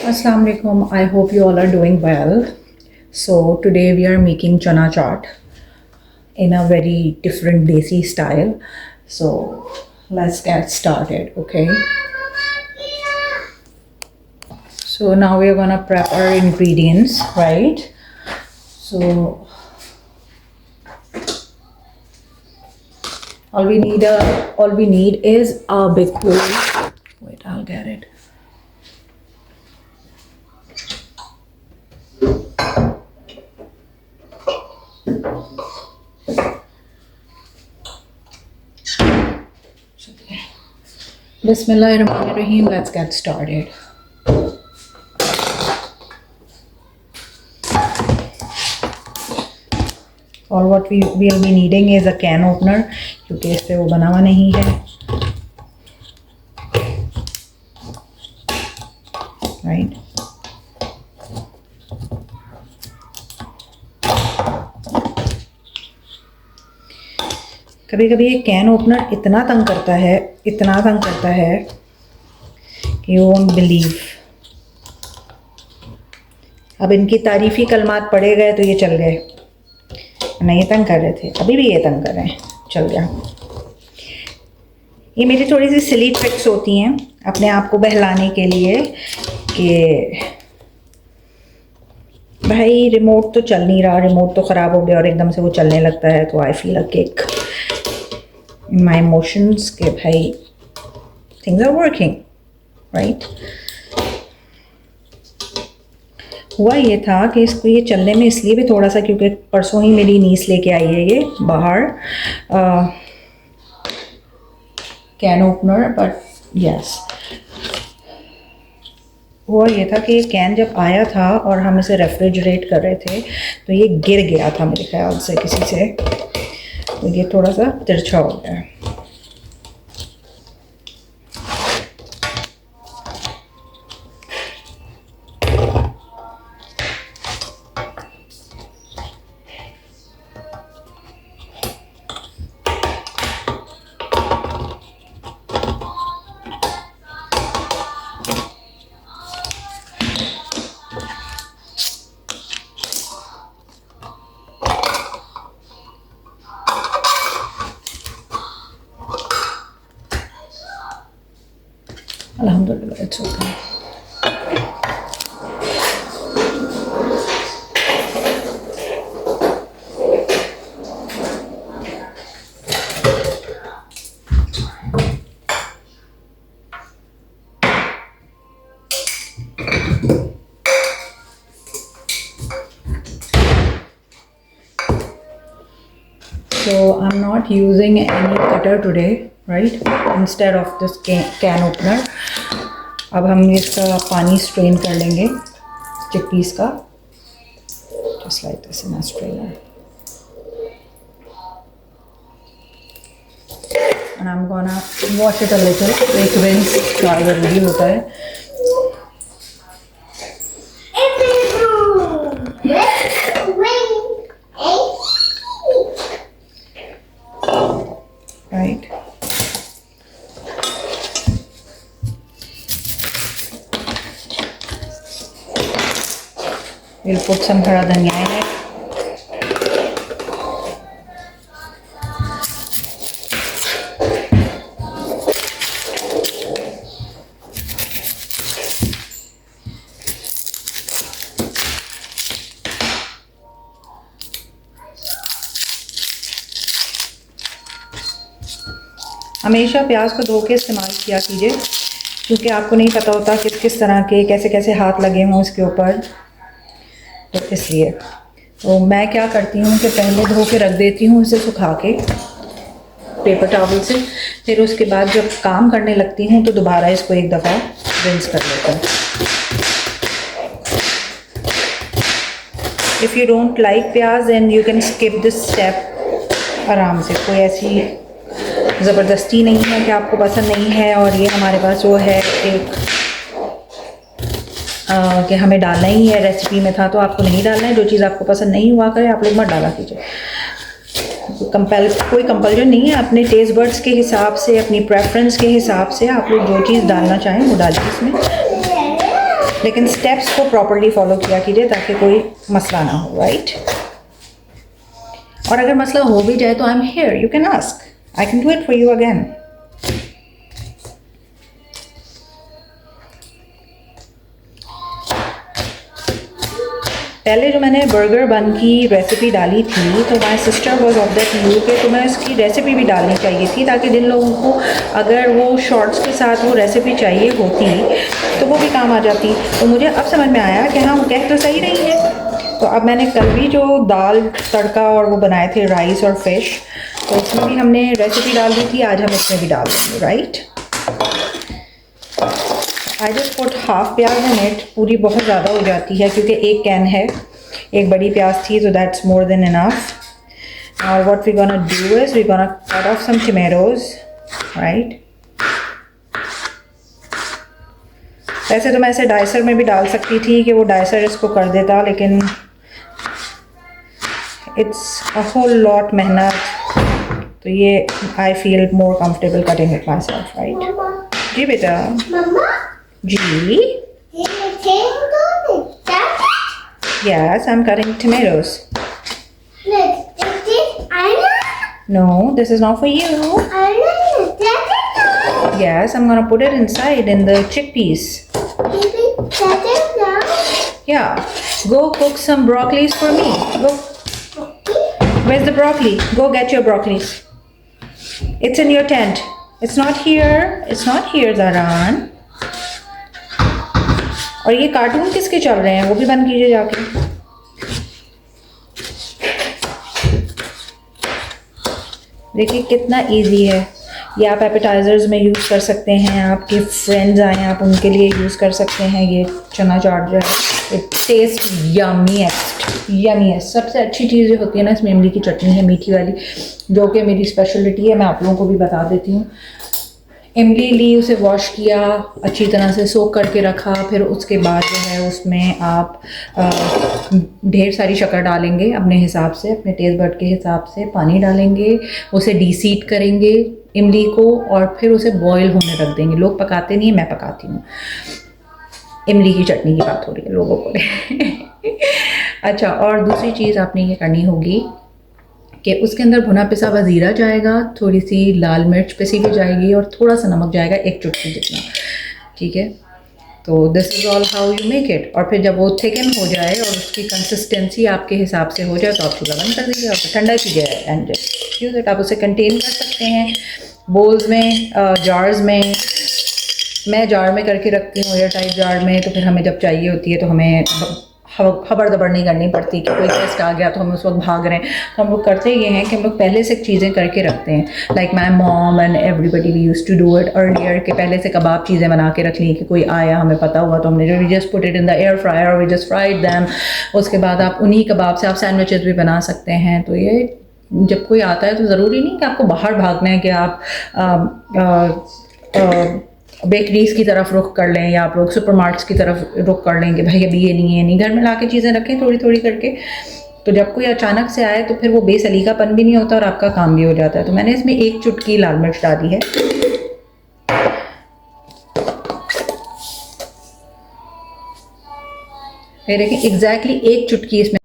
Assalamu alaikum. I hope you all are doing well. So today we are making chana chaat in a very different desi style. So let's get started, okay? So now we are gonna prep our ingredients, right? So all we need is a big bowl. Wait, I'll get it. Bismillahirrahmanirrahim. Let's get started. All what we will be needing is a can opener क्योंकि इस पे वो बना हुआ नहीं है, right? कभी कभी ये कैन ओपनर इतना तंग करता है कि यू वोंट बिलीव। अब इनकी तारीफ़ी कलमात पढ़े गए तो ये चल गए, नहीं तंग कर रहे थे, अभी भी ये तंग कर रहे हैं, चल गया। ये मेरी थोड़ी सी सिली ट्रिक्स होती हैं अपने आप को बहलाने के लिए कि भाई रिमोट तो चल नहीं रहा, रिमोट तो ख़राब हो गया और एकदम से वो चलने लगता है तो I feel a kick in my emotions कि भाई थिंग्स आर वर्किंग, राइट। हुआ ये था कि इसको ये चलने में इसलिए भी थोड़ा सा, क्योंकि परसों ही मेरी नीस लेके आई है ये बाहर कैन ओपनर, बट यस हुआ ये था कि ये कैन जब आया था और हम इसे रेफ्रिजरेट कर रहे थे तो ये गिर गया था मेरे ख्याल से किसी से, तो ये थोड़ा सा तिरछा हो गया है। Alhamdulillah, it's okay. So I'm not using any cutter today, right? Instead of this can opener. अब हम इसका पानी स्ट्रेन कर लेंगे चिकपीस का, just like this in a strainer. And I'm gonna wash it a little. एक rinse का ज़रूरी होता है। Right. We'll put some hara dhania in it. हमेशा प्याज को धो के इस्तेमाल किया कीजिए क्योंकि आपको नहीं पता होता किस किस तरह के कैसे कैसे हाथ लगे हों इसके ऊपर, तो इसलिए तो मैं क्या करती हूँ कि पहले धो के रख देती हूँ इसे सुखा के पेपर टॉवल से, फिर उसके बाद जब काम करने लगती हूँ तो दोबारा इसको एक दफ़ा रिंस कर लेता हूँ। इफ़ यू डोंट लाइक प्याज then you can skip this step आराम से, कोई ऐसी ज़बरदस्ती नहीं है कि आपको पसंद नहीं है और ये हमारे पास वो है एक कि हमें डालना ही है, रेसिपी में था तो आपको नहीं डालना है। जो चीज़ आपको पसंद नहीं हुआ करे आप लोग मत डाला कीजिए। कोई कंपल्जन नहीं है, अपने टेस्ट बर्ड्स के हिसाब से, अपनी प्रेफरेंस के हिसाब से आप लोग जो चीज़ डालना चाहें वो डालिए इसमें। लेकिन स्टेप्स को प्रॉपरली फॉलो किया कीजिए ताकि कोई मसला ना हो, राइट? और अगर मसला हो भी जाए तो I am here, you can ask, I can do it for you again. पहले जो मैंने बर्गर बन की रेसिपी डाली थी तो my sister was of that view के तो मैं इसकी रेसिपी भी डालनी चाहिए थी ताकि जिन लोगों को अगर वो शॉर्ट्स के साथ वो रेसिपी चाहिए होती तो वो भी काम आ जाती। तो मुझे अब समझ में आया कि हाँ, वो कह तो सही रही है। तो अब मैंने कल भी जो दाल तड़का और वो बनाए थे राइस और फिश, तो इसमें भी हमने रेसिपी डाल दी थी, आज हम इसमें भी डाल देंगे, right? I just put half प्याज इन इट। पूरी बहुत ज़्यादा हो जाती है क्योंकि एक कैन है, एक बड़ी प्याज थी, so that's more than enough. Now what we're gonna do is we're gonna cut off some tomatoes, right? वैसे तो मैं इसे डाइसर में भी डाल सकती थी कि वो डाइसर इसको कर देता, लेकिन it's a whole lot मेहनत, तो ये I feel more comfortable cutting it myself, right? जी बेटा। जी। Yes, I'm cutting tomatoes. Look, is this onion? No, this is not for you. Onion, Yes, I'm gonna put it inside in the chickpeas. maybe that is now. Yeah, go cook some broccolis for me. Go. Where's the broccoli? Go get your broccolis. It's in your tent. It's not here. It's not here, Zaran. और ये cartoon किसके चल रहे हैं वो भी बंद कीजिए जाके। देखिए कितना इजी है ये, आप एपेटाइजर्स में यूज़ कर सकते हैं, आपके फ्रेंड्स आए आप उनके लिए यूज़ कर सकते हैं। ये चना चाट जो है इट टेस्ट यमी है। सबसे अच्छी चीज़ जो होती है ना इसमें इमली की चटनी है, मीठी वाली, जो कि मेरी स्पेशलिटी है, मैं आप लोगों को भी बता देती हूँ। इमली ली, उसे वॉश किया, अच्छी तरह से सोक करके रखा, फिर उसके बाद जो है उसमें आप ढेर सारी शक्कर डालेंगे अपने हिसाब से, अपने टेस्ट बड के हिसाब से, पानी डालेंगे, उसे डीसीट करेंगे इमली को और फिर उसे बॉईल होने रख देंगे। लोग पकाते नहीं, मैं पकाती हूँ। इमली की चटनी की बात हो रही है लोगों को। अच्छा, और दूसरी चीज़ आपने ये करनी होगी कि उसके अंदर भुना पिसा हुआ ज़ीरा जाएगा, थोड़ी सी लाल मिर्च पिसी भी जाएगी और थोड़ा सा नमक जाएगा, एक चुटकी जितना, ठीक है? तो this is all how you make it. और फिर जब वो थिकन हो जाए और उसकी कंसिस्टेंसी आपके हिसाब से हो जाए तो आप चूल्हा बंद कर दीजिए और ठंडा कीजिए एंड यूज़ इट। आप उसे कंटेन कर सकते हैं बोल्स में, जार्स में। मैं जार में करके रखती हूँ, एयर टाइट जार में, तो फिर हमें जब चाहिए होती है तो हमें खबर दबर नहीं करनी पड़ती कि कोई गेस्ट आ गया तो हम उस वक्त भाग रहे हैं। तो हम लोग करते ये हैं कि हम लोग पहले से चीज़ें करके रखते हैं। Like my mom and everybody we use to do it earlier, के पहले से कबाब चीज़ें बना के रख ली कि कोई आया हमें पता हुआ तो हमने we just put it in the air fryer और वी जस्ट फ्राइड दैम। उसके बाद आप उन्हीं कबाब से आप सैंडविचेस भी बना सकते हैं। तो ये जब कोई आता है तो ज़रूरी नहीं कि आपको बाहर भागना है कि आप बेकरीज की तरफ रुख कर लें या आप लोग सुपरमार्केट्स की तरफ रुख कर लेंगे, भाई अभी ये नहीं है, नहीं, घर में ला के चीज़ें रखें थोड़ी थोड़ी करके। तो जब कोई अचानक से आए तो फिर वो बेसलीकापन भी नहीं होता और आपका काम भी हो जाता है। तो मैंने इसमें एक चुटकी लाल मिर्च डाली है। फिर देखिए एग्जैक्टली एक चुटकी इसमें